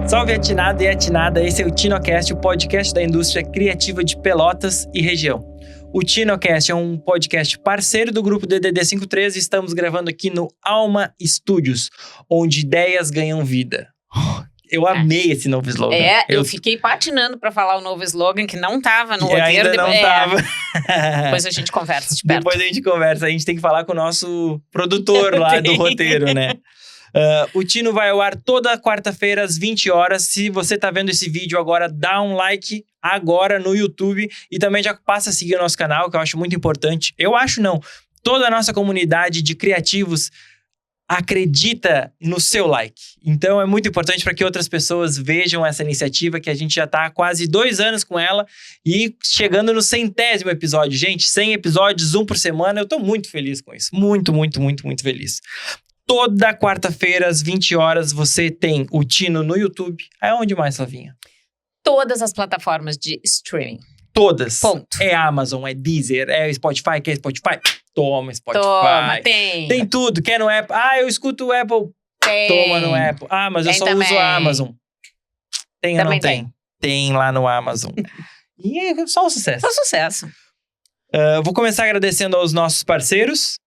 Salve atinado e atinada, esse é o TinoCast, o podcast da indústria criativa de Pelotas e região. O TinoCast é um podcast parceiro do grupo DDD 53 e estamos gravando aqui no Alma Studios, onde ideias ganham vida. Eu amei esse novo slogan. Eu fiquei patinando pra falar o novo slogan, que não tava no roteiro. Ainda não tava. Depois a gente conversa de perto. Depois a gente conversa, a gente tem que falar com o nosso produtor lá do roteiro, né? O Tino vai ao ar toda quarta-feira às 20 horas. Se você tá vendo esse vídeo agora, dá um like agora no YouTube e também já passa a seguir o nosso canal, que eu acho muito importante. Eu acho não. Toda a nossa comunidade de criativos acredita no seu like. Então é muito importante para que outras pessoas vejam essa iniciativa, que a gente já tá há quase 2 anos com ela e chegando no 100º episódio. Gente, 100 episódios, 1 por semana. Eu tô muito feliz com isso. Muito feliz. Toda quarta-feira, às 20 horas, você tem o Tino no YouTube. Aonde mais, Flavinha? Todas as plataformas de streaming. Todas. Ponto. É Amazon, é Deezer, é Spotify. Quer Spotify? Toma Spotify. Toma, tem. Tem tudo. Quer no Apple? Eu escuto o Apple. Tem. Toma no Apple. Mas eu só uso a Amazon. Tem ou não tem? Tem lá no Amazon. E é só um sucesso. Só sucesso. Vou começar agradecendo aos nossos parceiros.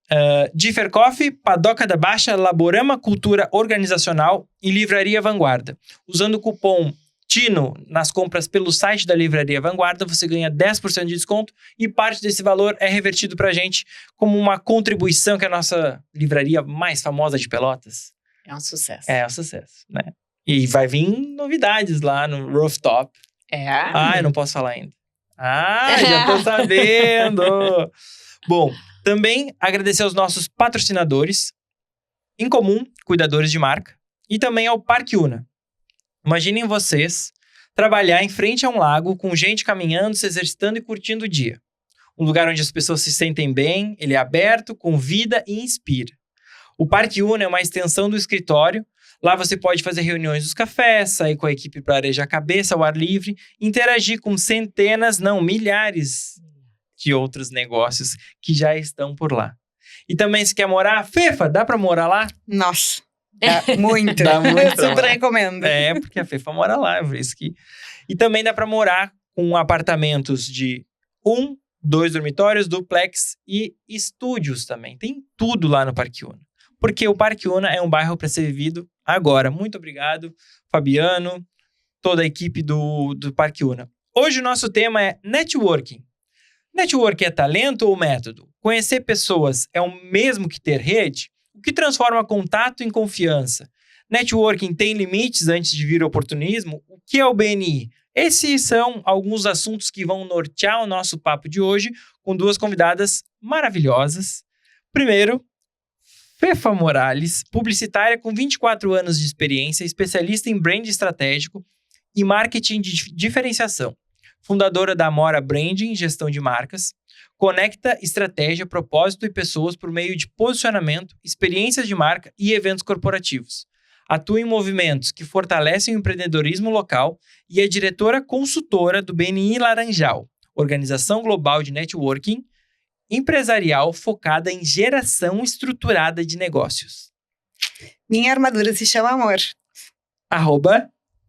Differ Coffee, Padoca da Baixa, Laborama Cultura Organizacional e Livraria Vanguarda. Usando o cupom TINO nas compras pelo site da Livraria Vanguarda, você ganha 10% de desconto e parte desse valor é revertido pra gente como uma contribuição, que é a nossa livraria mais famosa de Pelotas. É um sucesso. É um sucesso, né? E vai vir novidades lá no Rooftop. Eu não posso falar ainda. Já tô sabendo! Bom, também agradecer aos nossos patrocinadores, em comum, cuidadores de marca, e também ao Parque Una. Imaginem vocês trabalhar em frente a um lago com gente caminhando, se exercitando e curtindo o dia. Um lugar onde as pessoas se sentem bem, ele é aberto, convida e inspira. O Parque Una é uma extensão do escritório. Lá você pode fazer reuniões dos cafés, sair com a equipe para arejar a cabeça ao ar livre, interagir com centenas, não, milhares de outros negócios que já estão por lá. E também, se quer morar, Fefa, dá para morar lá? Nossa, dá muito. Dá muito. Super recomendo. Porque a Fefa mora lá, por isso que... E também dá para morar com apartamentos de 1, 2 dormitórios, duplex e estúdios também. Tem tudo lá no Parque Una. Porque o Parque Una é um bairro para ser vivido agora. Muito obrigado, Fabiano, toda a equipe do Parque Una. Hoje o nosso tema é networking. Networking é talento ou método? Conhecer pessoas é o mesmo que ter rede? O que transforma contato em confiança? Networking tem limites antes de vir oportunismo? O que é o BNI? Esses são alguns assuntos que vão nortear o nosso papo de hoje com 2 convidadas maravilhosas. Primeiro, Fefa Morales, publicitária com 24 anos de experiência, especialista em brand estratégico e marketing de diferenciação. Fundadora da Amora Branding, gestão de marcas, conecta estratégia, propósito e pessoas por meio de posicionamento, experiências de marca e eventos corporativos. Atua em movimentos que fortalecem o empreendedorismo local e é diretora consultora do BNI Laranjal, organização global de networking empresarial focada em geração estruturada de negócios. Minha armadura se chama amor.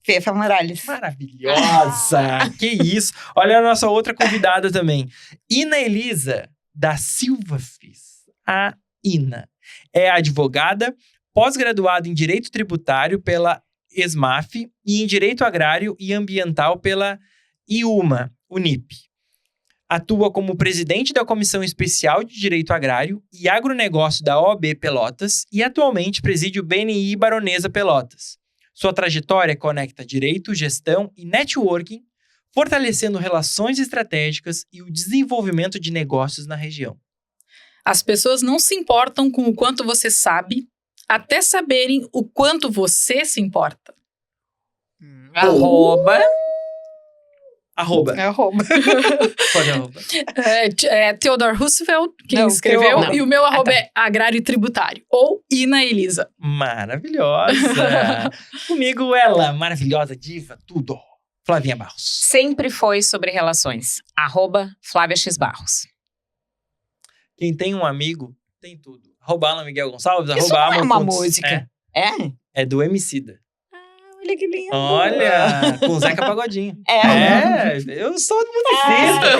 Fefa Morales. Maravilhosa! Que isso! Olha a nossa outra convidada também. Ina Elisa da Silva Fris. A Ina é advogada, pós-graduada em Direito Tributário pela ESMAF e em Direito Agrário e Ambiental pela IUMA, Unip. Atua como presidente da Comissão Especial de Direito Agrário e Agronegócio da OAB Pelotas e atualmente preside o BNI Baronesa Pelotas. Sua trajetória conecta direito, gestão e networking, fortalecendo relações estratégicas e o desenvolvimento de negócios na região. As pessoas não se importam com o quanto você sabe, até saberem o quanto você se importa. Arroba. Pode arroba. Theodore Roosevelt, quem Não, escreveu, não. e o meu arroba é agrário e tributário, ou Ina Elisa. Maravilhosa! Comigo ela, maravilhosa, diva, tudo. Flavinha Barros. Sempre foi sobre relações. Arroba Flávia X Barros. Quem tem um amigo, tem tudo. Arroba Alan Miguel Gonçalves, Isso arroba não é Amon uma Pontes. música. É do Emicida. Olha que lindo. Olha, com o Zeca Pagodinho. Eu sou muito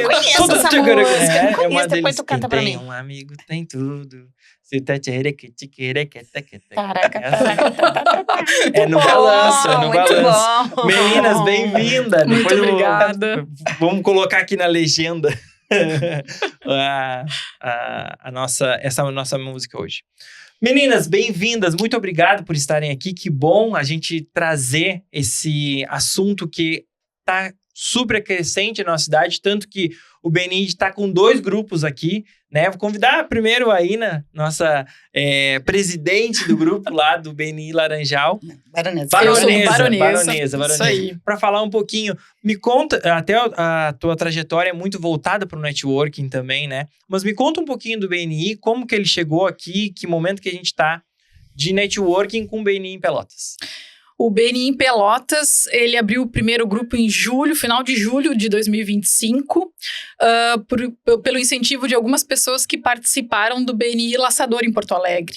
Eu conheço Todo essa tchuguru- música, eu uma conheço, depois deles. tu canta Quem pra tem mim. um amigo tem tudo. Se tá Caraca, caraca. É no balanço, é no Muito balanço. bom. Meninas, bem-vinda. Muito Depois obrigada. Vamos colocar aqui na legenda essa nossa música hoje. Meninas, bem-vindas. Muito obrigado por estarem aqui. Que bom a gente trazer esse assunto que tá super crescente na nossa cidade, tanto que o BNI está com 2 grupos aqui, né? Vou convidar primeiro a Ina, nossa presidente do grupo lá do BNI Laranjal. Baronesa. Eu sou Baronesa. Isso aí. Para falar um pouquinho, me conta, até a tua trajetória é muito voltada para o networking também, né? Mas me conta um pouquinho do BNI, como que ele chegou aqui, que momento que a gente está de networking com o BNI em Pelotas. O BNI em Pelotas, ele abriu o primeiro grupo em julho, final de julho de 2025, pelo incentivo de algumas pessoas que participaram do BNI Laçador em Porto Alegre.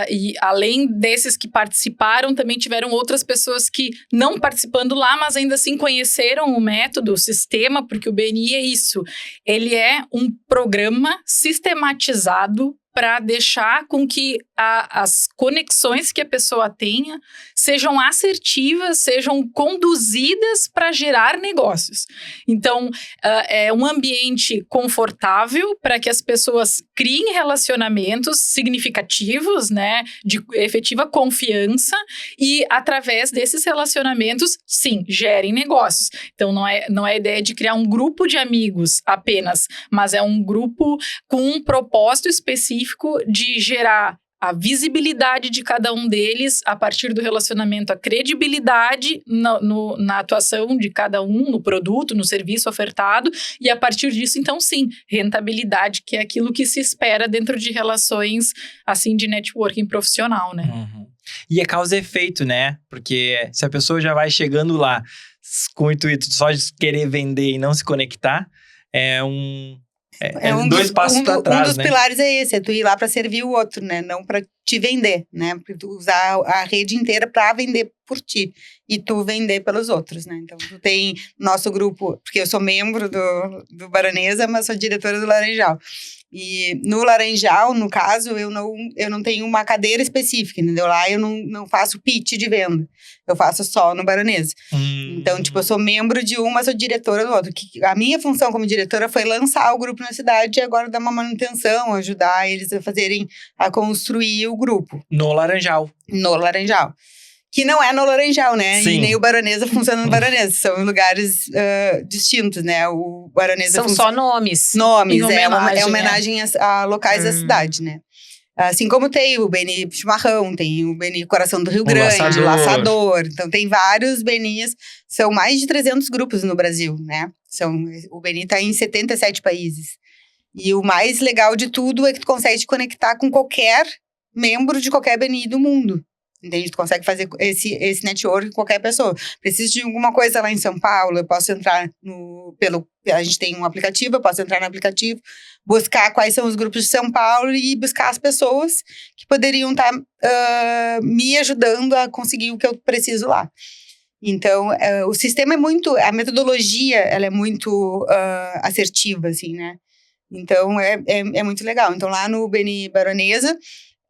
E além desses que participaram, também tiveram outras pessoas que não participando lá, mas ainda assim conheceram o método, o sistema, porque o BNI é isso. Ele é um programa sistematizado para deixar com que as conexões que a pessoa tenha sejam assertivas, sejam conduzidas para gerar negócios. Então, é um ambiente confortável para que as pessoas criem relacionamentos significativos, né, de efetiva confiança e, através desses relacionamentos, sim, gerem negócios. Então, não é a ideia de criar um grupo de amigos apenas, mas é um grupo com um propósito específico de gerar a visibilidade de cada um deles, a partir do relacionamento, a credibilidade na atuação de cada um, no produto, no serviço ofertado, e a partir disso, então, sim, rentabilidade, que é aquilo que se espera dentro de relações, assim, de networking profissional, né? Uhum. E é causa e efeito, né? Porque se a pessoa já vai chegando lá com o intuito só de querer vender e não se conectar, é 2 passos para trás, Um dos né? pilares é esse, é tu ir lá para servir o outro, né? Não para te vender, né? Porque tu usar a rede inteira para vender por ti e tu vender pelos outros, né? Então, tu tem nosso grupo, porque eu sou membro do Baronesa, mas sou diretora do Laranjal. E no Laranjal, no caso, eu não tenho uma cadeira específica, entendeu? Lá eu não faço pitch de venda. Eu faço só no Baronesa. Então, tipo, eu sou membro de um, mas sou diretora do outro. A minha função como diretora foi lançar o grupo na cidade e agora dar uma manutenção, ajudar eles a construir o grupo. No Laranjal. No Laranjal. Que não é no Laranjal, né? Sim. E nem o Baronesa funciona no Baronesa. São lugares distintos, né? O Baronesa São só nomes. nomes, Em é homenagem a locais da cidade, né? Assim como tem o BNI Chimarrão, tem o BNI Coração do Rio Grande, Laçador. Então, tem vários BNIs. São mais de 300 grupos no Brasil, né? O BNI está em 77 países. E o mais legal de tudo é que tu consegue te conectar com qualquer membro de qualquer BNI do mundo. Entende? Tu consegue fazer esse network com qualquer pessoa. Preciso de alguma coisa lá em São Paulo, eu posso entrar a gente tem um aplicativo, eu posso entrar no aplicativo, buscar quais são os grupos de São Paulo e buscar as pessoas que poderiam estar me ajudando a conseguir o que eu preciso lá. Então, o sistema a metodologia, ela é muito assertiva, assim, né? Então, é muito legal. Então, lá no BNI Baronesa,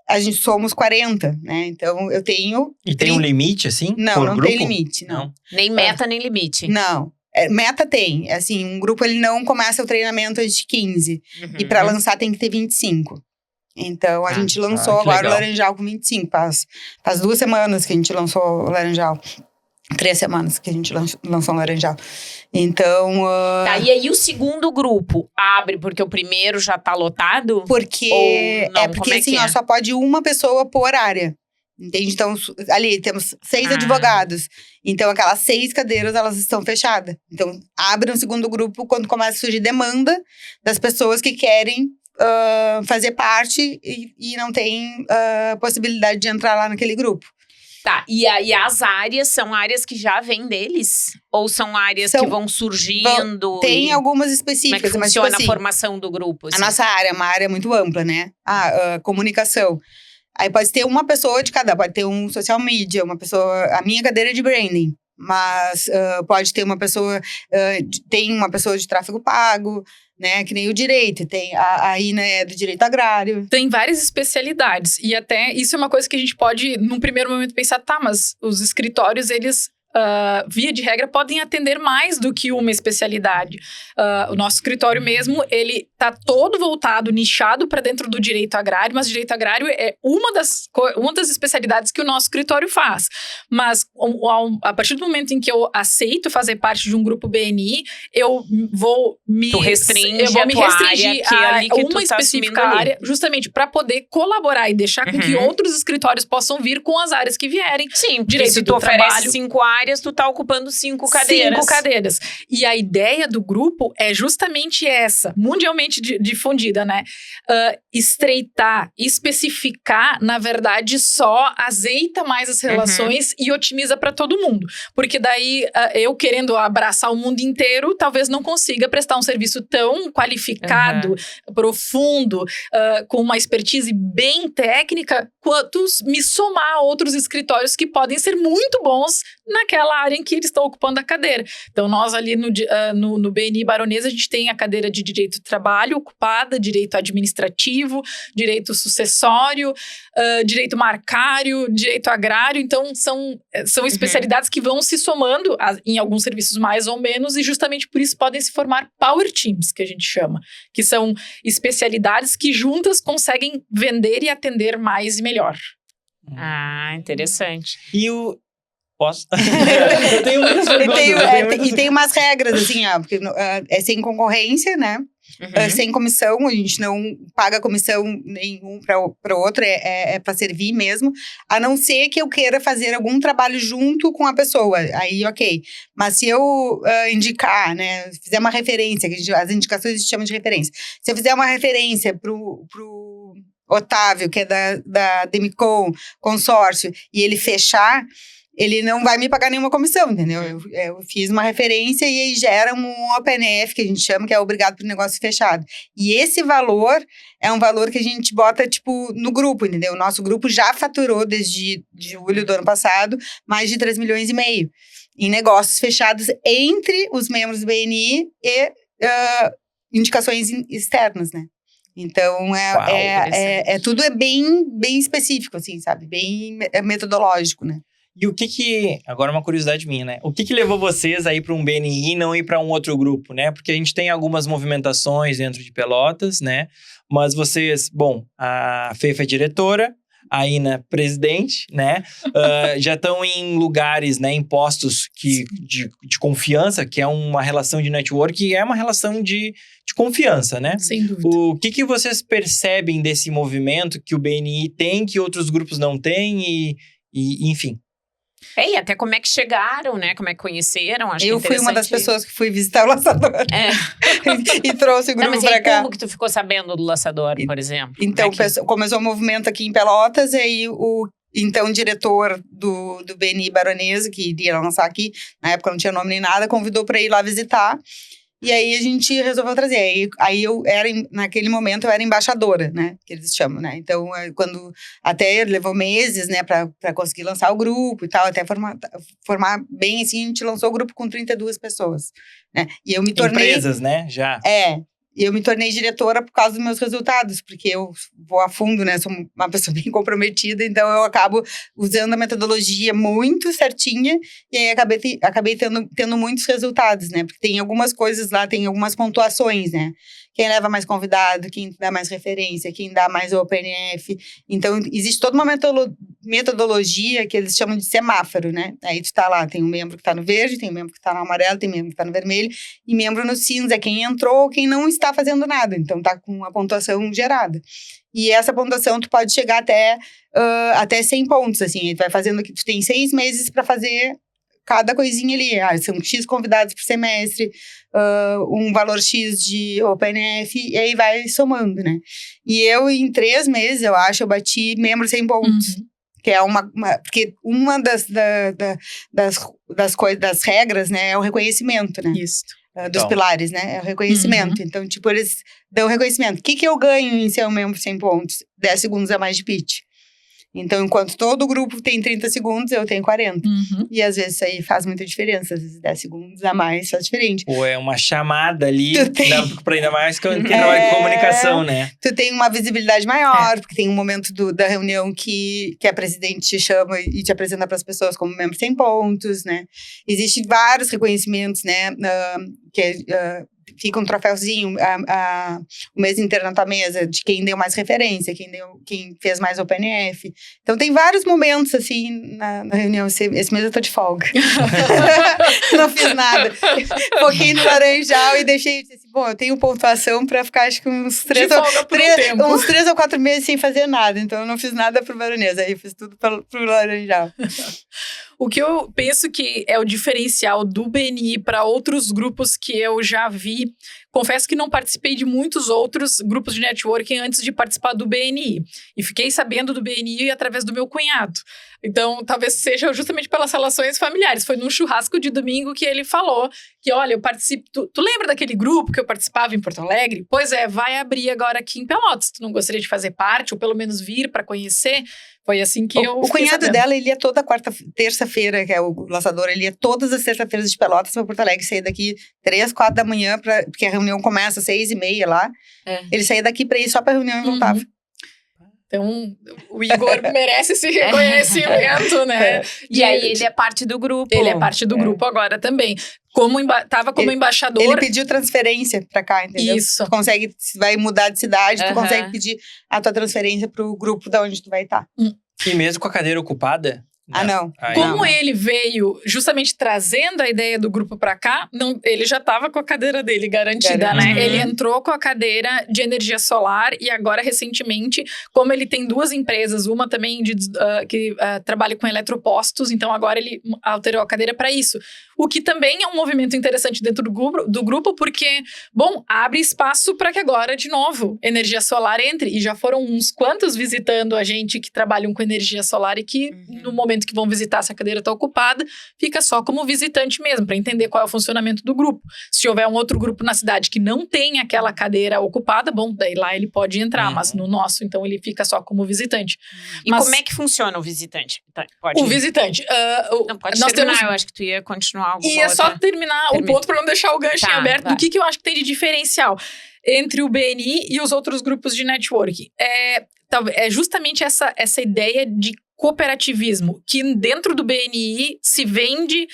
a gente somos 40, né? Então, eu tenho... E tem um limite, assim? Não tem limite, não. Nem meta, nem limite. Não. Meta tem. Assim, um grupo, ele não começa o treinamento antes de 15. E para lançar, tem que ter 25. Então, a gente lançou agora legal. o Laranjal com 25. Faz 2 semanas que a gente lançou o Laranjal. 3 semanas que a gente lançou o Laranjal. Então... Tá, e aí o segundo grupo abre porque o primeiro já tá lotado? Porque... Ou não? porque Como é assim, que é? só pode uma pessoa por área. Entende? Então, ali temos 6 advogados. Então, aquelas 6 cadeiras, elas estão fechadas. Então, abre um segundo grupo quando começa a surgir demanda das pessoas que querem fazer parte e não tem possibilidade de entrar lá naquele grupo. Tá, e aí as áreas são áreas que já vêm deles? Ou são áreas que vão surgindo? Tem algumas Como é específicas, que mas funciona tipo assim, a formação do grupo? Assim? a nossa área é uma área muito ampla, né? Comunicação. Aí pode ter uma pessoa de cada, pode ter um social media, uma pessoa… A minha cadeira é de branding, mas pode ter uma pessoa… tem uma pessoa de tráfego pago, né? Que nem o direito, tem a Ina é do direito agrário. Tem várias especialidades, e até isso é uma coisa que a gente pode, num primeiro momento, pensar, tá, mas os escritórios, eles… via de regra, podem atender mais do que uma especialidade. O nosso escritório mesmo, ele tá todo voltado, nichado para dentro do direito agrário, mas direito agrário é uma das especialidades que o nosso escritório faz. Mas a partir do momento em que eu aceito fazer parte de um grupo BNI, eu vou me restringir a uma específica área, justamente para poder colaborar e deixar com que outros escritórios possam vir com as áreas que vierem. Sim, direito se tu oferece 5 áreas, tu tá ocupando 5 cadeiras. 5 cadeiras. E a ideia do grupo é justamente essa, mundialmente difundida, né? Estreitar, especificar, na verdade, só azeita mais as relações e otimiza para todo mundo. Porque daí, eu querendo abraçar o mundo inteiro, talvez não consiga prestar um serviço tão qualificado, profundo, com uma expertise bem técnica, quanto me somar a outros escritórios que podem ser muito bons naquela área em que eles estão ocupando a cadeira. Então, nós ali no BNI Baronesa, a gente tem a cadeira de direito do trabalho ocupada, direito administrativo, direito sucessório, direito marcário, direito agrário. Então, são especialidades que vão se somando em alguns serviços mais ou menos, e justamente por isso podem se formar power teams, que a gente chama, que são especialidades que juntas conseguem vender e atender mais e melhor. Ah, interessante. E o… Posso? Eu tenho muitas perguntas. E tem umas regras, assim, porque é sem concorrência, né? Sem comissão, a gente não paga comissão nenhum para o outro, é para servir mesmo, a não ser que eu queira fazer algum trabalho junto com a pessoa, aí ok. Mas se eu indicar, né, fizer uma referência, que as indicações a gente chama de referência, se eu fizer uma referência pro Otávio, que é da Demicon Consórcio, e ele fechar, ele não vai me pagar nenhuma comissão, entendeu? Eu fiz uma referência e aí gera um OPNF, que a gente chama, que é obrigado por negócio fechado. E esse valor é um valor que a gente bota, tipo, no grupo, entendeu? O nosso grupo já faturou, desde julho do ano passado, mais de 3,5 milhões em negócios fechados entre os membros do BNI e indicações externas, né? Então, tudo é bem específico, assim, sabe? Bem metodológico, né? E agora uma curiosidade minha, né? O que levou vocês a ir para um BNI e não ir para um outro grupo, né? Porque a gente tem algumas movimentações dentro de Pelotas, né? Mas vocês, a Fefa é diretora, a Ina presidente, né? Já estão em lugares, né? Em postos de confiança, que é uma relação de network e é uma relação de confiança, né? Sem dúvida. O que vocês percebem desse movimento que o BNI tem, que outros grupos não têm e enfim… E até como é que chegaram, né? Como é que conheceram? Acho eu fui uma das pessoas que fui visitar o Laçador. E trouxe o grupo pra cá. Como que tu ficou sabendo do Laçador, por exemplo? Então, começou o movimento aqui em Pelotas, e aí o então diretor do BNI Baronesa, que iria lançar aqui, na época não tinha nome nem nada, convidou para ir lá visitar. E aí a gente resolveu trazer. Aí naquele momento eu era embaixadora, né? Que eles chamam, né? Então, até levou meses, né? Pra conseguir lançar o grupo e tal. Até formar bem, assim, a gente lançou o grupo com 32 pessoas, né? E eu me tornei… Empresas, né? Já. E eu me tornei diretora por causa dos meus resultados, porque eu vou a fundo, né? Sou uma pessoa bem comprometida, então eu acabo usando a metodologia muito certinha, e aí acabei tendo muitos resultados, né? Porque tem algumas coisas lá, tem algumas pontuações, né? Quem leva mais convidado, quem dá mais referência, quem dá mais OPNF. Então, existe toda uma metodologia que eles chamam de semáforo, né? Aí tu tá lá, tem um membro que tá no verde, tem um membro que tá no amarelo, tem um membro que tá no vermelho, e membro no cinza é quem entrou ou quem não está fazendo nada. Então, tá com a pontuação gerada. E essa pontuação tu pode chegar até 100 pontos, assim. Ele vai fazendo que tu tem 6 meses para fazer cada coisinha ali. São X convidados por semestre, um valor X de OPNF, e aí vai somando, né? E eu, em 3 meses, eu acho, eu bati membro 100 pontos. Que é porque uma das regras, né, é o reconhecimento, né? Isso. Dos pilares, né? É o reconhecimento. Então, tipo, eles dão reconhecimento. O que eu ganho em ser um membro 100 pontos? 10 segundos a mais de pitch. Então, enquanto todo grupo tem 30 segundos, eu tenho 40. Uhum. E às vezes isso aí faz muita diferença. Às vezes 10 segundos a mais faz diferente. Ou é uma chamada ali, Tu ainda mais que não é comunicação, né? Tu tem uma visibilidade maior, porque tem um momento da reunião que a presidente te chama e te apresenta para as pessoas como membro sem pontos, né? Existem vários reconhecimentos, né? Fica um troféuzinho o mês inteiro na tua mesa de quem deu mais referência, quem fez mais OpenF. Então tem vários momentos assim na reunião. Esse mês eu tô de folga. Não fiz nada. Foquei no Laranjal e deixei assim, bom, eu tenho pontuação pra ficar acho que uns 3 ou 4 meses sem fazer nada. Então eu não fiz nada pro Baronesa, aí eu fiz tudo pro Laranjal. O que eu penso que é o diferencial do BNI para outros grupos que eu já vi, confesso que não participei de muitos outros grupos de networking antes de participar do BNI. E fiquei sabendo do BNI através do meu cunhado. Então, talvez seja justamente pelas relações familiares. Foi num churrasco de domingo que ele falou que, olha, eu participo... Tu lembra daquele grupo que eu participava em Porto Alegre? Pois é, vai abrir agora aqui em Pelotas. Tu não gostaria de fazer parte, ou pelo menos vir para conhecer? Foi assim que eu... O cunhado dela, ele ia toda terça-feira, que é o laçador, ele ia todas as terça-feiras de Pelotas para Porto Alegre, saía daqui 3, 4 da manhã, porque a reunião começa às 6h30 lá. Ele saía daqui para ir só para reunião e voltava. Então, o Igor merece esse reconhecimento, né? E aí ele é parte do grupo. Ele é parte do grupo agora também. Tava como embaixador. Ele pediu transferência pra cá, entendeu? Isso. Tu consegue, se vai mudar de cidade, tu consegue pedir a tua transferência pro grupo da onde tu vai estar. E mesmo com a cadeira ocupada? Não. Como ele veio justamente trazendo a ideia do grupo pra cá, ele já tava com a cadeira dele garantida, né? Ele entrou com a cadeira de energia solar e agora, recentemente, como ele tem 2 empresas, uma também que trabalha com eletropostos, então agora ele alterou a cadeira para isso. O que também é um movimento interessante dentro do grupo, porque, bom, abre espaço para que agora, de novo, energia solar entre. E já foram uns quantos visitando a gente que trabalham com energia solar e que, no momento que vão visitar, se a cadeira está ocupada, fica só como visitante mesmo, para entender qual é o funcionamento do grupo. Se houver um outro grupo na cidade que não tem aquela cadeira ocupada, bom, daí lá ele pode entrar, mas no nosso, então, ele fica só como visitante. E como é que funciona o visitante? O visitante. Não, pode terminar, eu acho que tu ia continuar alguma outra. Só terminar o ponto para não deixar o ganchinho aberto do que eu acho que tem de diferencial entre o BNI e os outros grupos de networking. É justamente essa ideia de cooperativismo, que dentro do BNI se vende,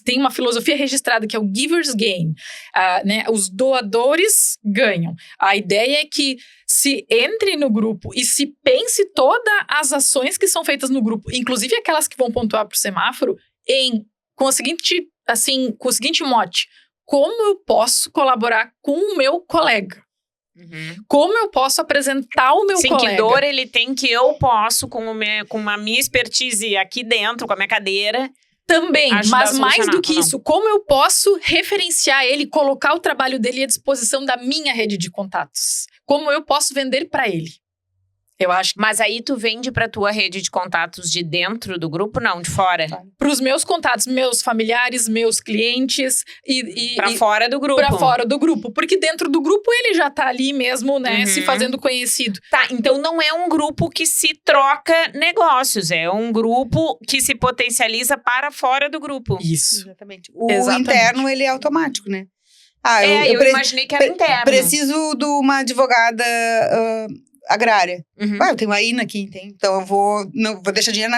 tem uma filosofia registrada que é o giver's gain, né? Os doadores ganham. A ideia é que se entre no grupo e se pense todas as ações que são feitas no grupo, inclusive aquelas que vão pontuar para o semáforo, com o seguinte mote: como eu posso colaborar com o meu colega? Como eu posso apresentar o meu colega? Que dor ele tem que eu posso, com a minha expertise aqui dentro, com a minha cadeira. Também, mas mais do que isso, como eu posso referenciar ele, colocar o trabalho dele à disposição da minha rede de contatos? Como eu posso vender para ele? Eu acho. Mas aí tu vende pra tua rede de contatos de dentro do grupo, não, de fora? Para os meus contatos, meus familiares, meus clientes Pra fora do grupo. Pra fora do grupo. Porque dentro do grupo ele já tá ali mesmo, né, se fazendo conhecido. Tá, então não é um grupo que se troca negócios, é um grupo que se potencializa para fora do grupo. Isso. Exatamente. Interno, ele é automático, né? Eu imaginei que era interno. Preciso de uma advogada agrária. Eu tenho a INA aqui, então eu vou deixar dinheiro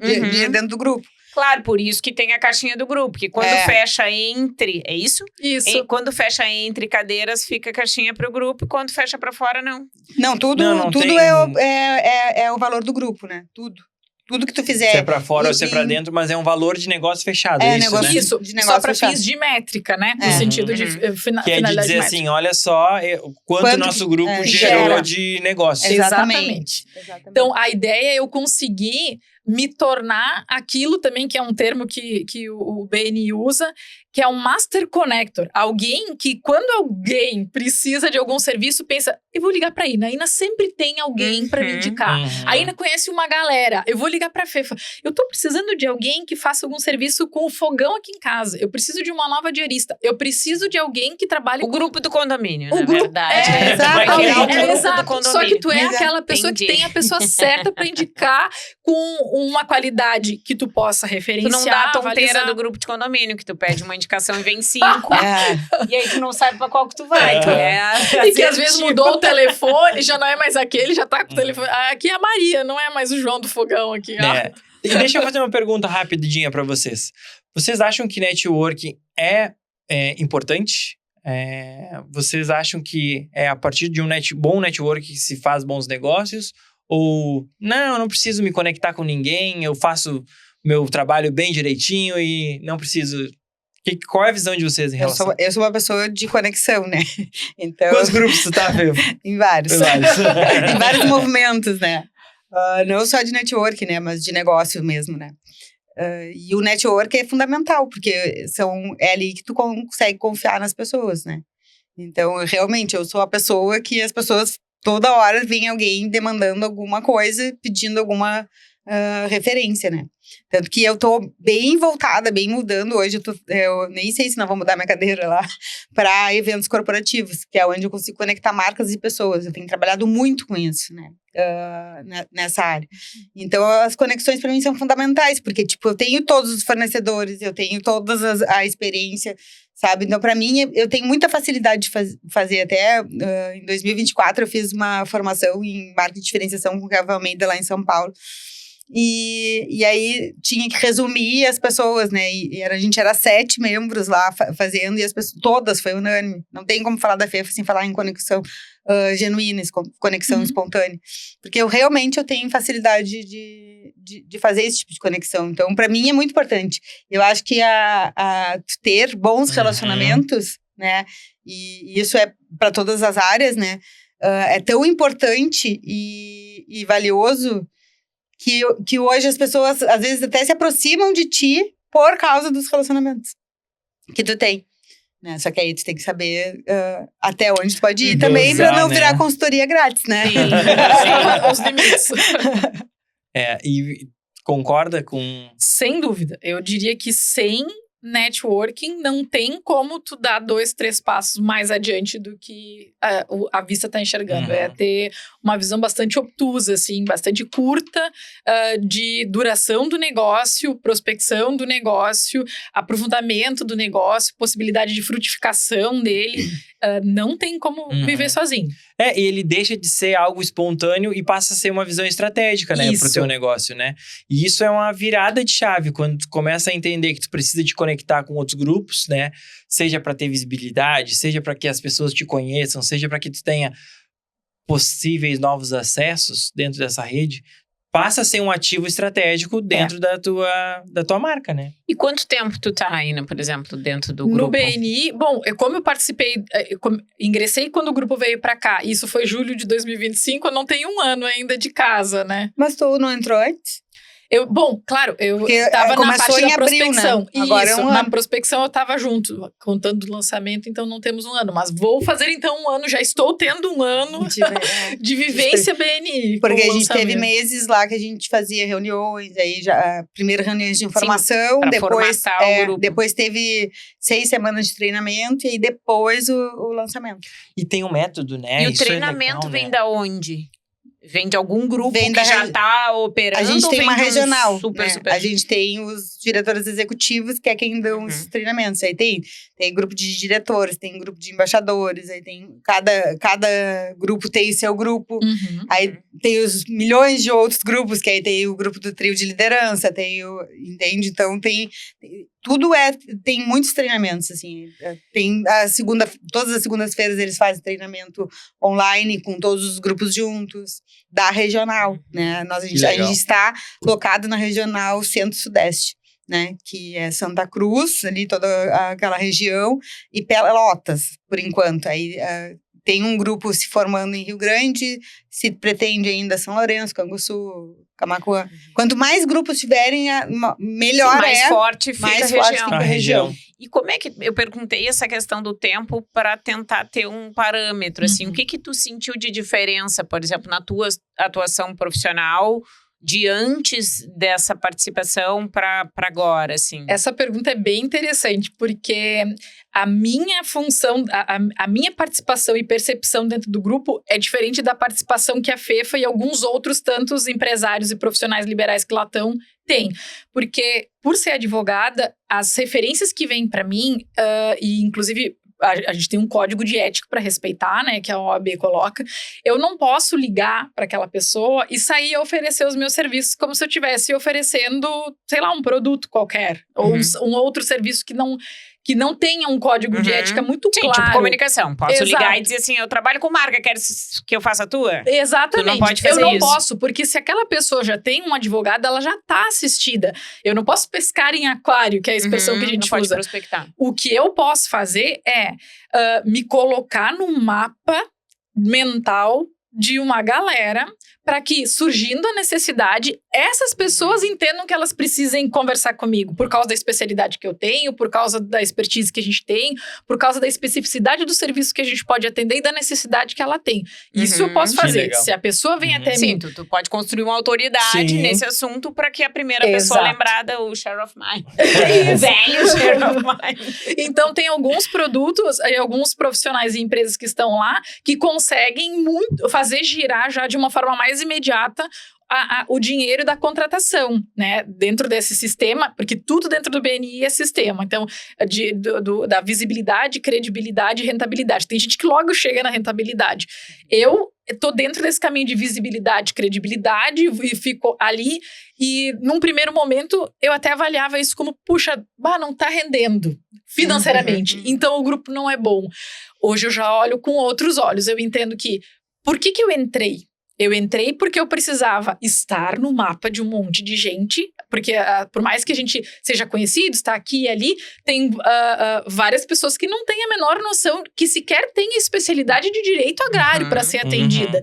dinheiro dentro do grupo. Claro, por isso que tem a caixinha do grupo, que quando fecha entre... É isso? Isso. Quando fecha entre cadeiras, fica a caixinha pro grupo, e quando fecha pra fora, não. Não, tudo é o valor do grupo, né? Tudo que tu fizer. Se é pra fora ou se é pra dentro, mas é um valor de negócio fechado, negócio, né? Isso, de negócio só pra fechado. fins de métrica, né? No sentido de finalidade que é de dizer assim, olha só quanto nosso grupo gerou de negócio. Exatamente. Então, a ideia é eu conseguir me tornar aquilo também, que é um termo que o BNI usa, que é um Master Connector. Alguém que, quando alguém precisa de algum serviço, pensa, eu vou ligar pra Ina. A Ina sempre tem alguém pra me indicar. A Ina conhece uma galera. Eu vou ligar pra Fefa. Eu tô precisando de alguém que faça algum serviço com o fogão aqui em casa. Eu preciso de uma nova diarista. Eu preciso de alguém que trabalhe... O grupo do condomínio, na verdade. Exato. Só que tu é aquela pessoa que tem a pessoa certa pra indicar com uma qualidade que tu possa referenciar. Tu não dá a tonteira do grupo de condomínio, que tu pede uma indicação e vem 5. E aí tu não sabe pra qual que tu vai. E que às vezes mudou o telefone, já não é mais aquele, já tá com o telefone. Aqui é a Maria, não é mais o João do fogão aqui. E deixa eu fazer uma pergunta rapidinha pra vocês. Vocês acham que networking é importante? Vocês acham que é a partir de um bom network que se faz bons negócios? Ou, não, eu não preciso me conectar com ninguém, eu faço meu trabalho bem direitinho e não preciso... Qual é a visão de vocês em relação? Eu sou uma pessoa de conexão, né? Então, quantos grupos tu tá, Fê? Em vários. Em vários movimentos, né? Não só de network, né? Mas de negócio mesmo, né? E o network é fundamental, porque é ali que tu consegue confiar nas pessoas, né? Então, realmente, eu sou a pessoa que as pessoas... Toda hora vem alguém demandando alguma coisa, pedindo alguma referência, né? Tanto que eu tô bem voltada, bem mudando. Hoje eu nem sei se não vou mudar minha cadeira lá para eventos corporativos, que é onde eu consigo conectar marcas e pessoas. Eu tenho trabalhado muito com isso, né? Nessa área. Então, as conexões para mim são fundamentais, porque, tipo, eu tenho todos os fornecedores, eu tenho toda a experiência, sabe? Então, para mim, eu tenho muita facilidade de fazer. Até em 2024, eu fiz uma formação em marketing de diferenciação com o Kevin Almeida lá em São Paulo. E aí, tinha que resumir as pessoas, né? A gente era 7 membros lá fazendo, e as pessoas, todas, foi unânime. Não tem como falar da Fefa sem falar em conexão genuína, conexão espontânea. Porque eu tenho facilidade de fazer esse tipo de conexão. Então, para mim, é muito importante. Eu acho que ter bons relacionamentos, né? E isso é para todas as áreas, né? É tão importante e valioso que hoje as pessoas, às vezes, até se aproximam de ti por causa dos relacionamentos que tu tem. Né? Só que aí tu tem que saber até onde tu pode ir também, pra não virar consultoria grátis, né? Sim, os limites. E concorda com... Sem dúvida. Eu diria que sem networking não tem como tu dar 2, 3 passos mais adiante do que a vista tá enxergando. É ter uma visão bastante obtusa, assim, bastante curta, de duração do negócio, prospecção do negócio, aprofundamento do negócio, possibilidade de frutificação dele. Não tem como viver sozinho. E ele deixa de ser algo espontâneo e passa a ser uma visão estratégica, né, pro teu negócio, né? E isso é uma virada de chave, quando tu começa a entender que tu precisa te conectar com outros grupos, né? Seja para ter visibilidade, seja para que as pessoas te conheçam, seja para que tu tenha possíveis novos acessos dentro dessa rede, passa a ser um ativo estratégico dentro da tua marca, né? E quanto tempo tu tá ainda, por exemplo, dentro do grupo? No BNI, bom, como eu participei, ingressei quando o grupo veio pra cá, isso foi julho de 2025, eu não tenho 1 ano ainda de casa, né? Mas tu não entrou antes? Claro, eu tava na parte da prospecção. Né? Agora isso, na prospecção eu tava junto, contando do lançamento, então não temos 1 ano. Mas vou fazer então 1 ano, já estou tendo 1 ano de vivência BNI. Porque a gente teve meses lá que a gente fazia reuniões, aí já, primeiro reuniões de informação, depois teve 6 semanas de treinamento e aí depois o lançamento. E tem um método, né? E o treinamento vem da onde? Vem de algum grupo que já está operando? A gente tem uma regional. Super. A gente tem os diretores executivos, que é quem dão os treinamentos. Aí tem grupo de diretores, tem grupo de embaixadores, aí tem cada grupo tem o seu grupo. Aí tem os milhões de outros grupos, que aí tem o grupo do trio de liderança, entende? Então tem muitos treinamentos, assim. Todas as segundas-feiras eles fazem treinamento online com todos os grupos juntos, da regional, né? A gente está locado na regional Centro-Sudeste, né? Que é Santa Cruz, ali toda aquela região, e Pelotas, por enquanto. Aí tem um grupo se formando em Rio Grande, se pretende ainda São Lourenço, Canguçu, Camaquã. Quanto mais grupos tiverem, melhor mais forte fica a região. E como é que... Eu perguntei essa questão do tempo para tentar ter um parâmetro, assim. O que tu sentiu de diferença, por exemplo, na tua atuação profissional de antes dessa participação para agora, assim? Essa pergunta é bem interessante, porque a minha função, a minha participação e percepção dentro do grupo é diferente da participação que a FEFA e alguns outros tantos empresários e profissionais liberais que lá estão têm. Porque, por ser advogada, as referências que vêm para mim, e inclusive... A gente tem um código de ética para respeitar, né, que a OAB coloca. Eu não posso ligar para aquela pessoa e sair a oferecer os meus serviços como se eu estivesse oferecendo, sei lá, um produto qualquer. Ou um outro serviço que não tenha um código de ética muito claro. Tipo comunicação. Posso ligar e dizer assim, eu trabalho com marca, quer que eu faça a tua? Exatamente. Tu não pode fazer eu não isso. posso, porque se aquela pessoa já tem um advogado, ela já está assistida. Eu não posso pescar em aquário, que é a expressão que a gente não usa. Pode prospectar. O que eu posso fazer é me colocar no mapa mental de uma galera para que, surgindo a necessidade, essas pessoas entendam que elas precisem conversar comigo por causa da especialidade que eu tenho, por causa da expertise que a gente tem, por causa da especificidade do serviço que a gente pode atender e da necessidade que ela tem. Isso eu posso fazer. Se a pessoa vem até mim... Tu pode construir uma autoridade nesse assunto para que a primeira pessoa lembrada, o share of mind. Velho share of mind. Então, tem alguns produtos e alguns profissionais e empresas que estão lá que conseguem fazer girar já de uma forma mais imediata o dinheiro da contratação, né? Dentro desse sistema, porque tudo dentro do BNI é sistema. Então, da visibilidade, credibilidade e rentabilidade. Tem gente que logo chega na rentabilidade. Eu estou dentro desse caminho de visibilidade, credibilidade e fico ali. E, num primeiro momento, eu até avaliava isso como, puxa, não está rendendo financeiramente. Então, o grupo não é bom. Hoje, eu já olho com outros olhos. Eu entendo que, por que eu entrei? Eu entrei porque eu precisava estar no mapa de um monte de gente, porque por mais que a gente seja conhecido, está aqui e ali, tem várias pessoas que não têm a menor noção, que sequer têm especialidade de direito agrário para ser atendida.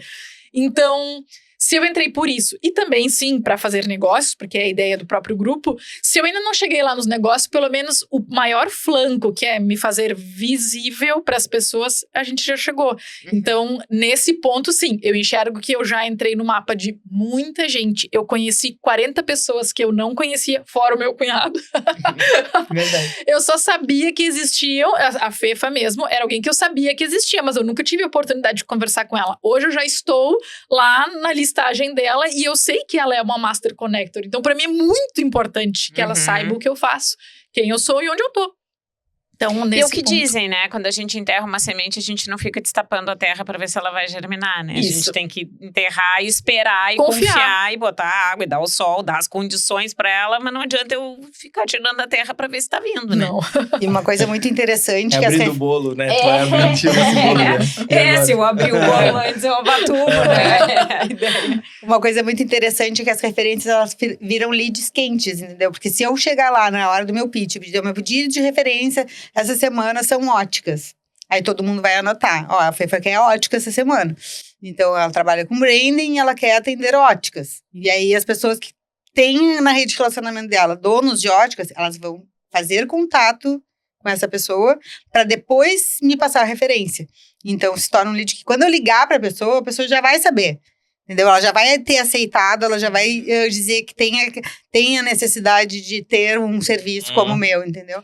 Então, se eu entrei por isso, e também, sim, para fazer negócios, porque é a ideia do próprio grupo, se eu ainda não cheguei lá nos negócios, pelo menos o maior flanco, que é me fazer visível para as pessoas, a gente já chegou. Então, nesse ponto, sim, eu enxergo que eu já entrei no mapa de muita gente. Eu conheci 40 pessoas que eu não conhecia, fora o meu cunhado. Verdade. Eu só sabia que existiam, a FEFA mesmo, era alguém que eu sabia que existia, mas eu nunca tive a oportunidade de conversar com ela. Hoje eu já estou lá na listagem dela e eu sei que ela é uma Master Connector. Então, para mim é muito importante que ela saiba o que eu faço, quem eu sou e onde eu tô. Então, nesse e o que ponto... dizem, né? Quando a gente enterra uma semente, a gente não fica destapando a terra para ver se ela vai germinar, né? Isso. A gente tem que enterrar e esperar e confiar e botar água e dar o sol, dar as condições para ela, mas não adianta eu ficar tirando a terra para ver se tá vindo, né? Não. E uma coisa muito interessante é que abrindo o bolo, né? Tu vai abrir esse bolo, né? Se eu abrir o bolo antes, eu abatuvo, né? Uma coisa muito interessante é que as referências, elas viram leads quentes, entendeu? Porque se eu chegar lá na hora do meu pitch, pedir o meu pedido de referência, essa semana são óticas. Aí todo mundo vai anotar. Ó, a FEFA quer ótica essa semana. Então, ela trabalha com branding e ela quer atender óticas. E aí, as pessoas que têm na rede de relacionamento dela donos de óticas, elas vão fazer contato com essa pessoa para depois me passar a referência. Então, se torna um lead que quando eu ligar para a pessoa já vai saber. Entendeu? Ela já vai ter aceitado, ela já vai dizer que tem a necessidade de ter um serviço como o meu, entendeu?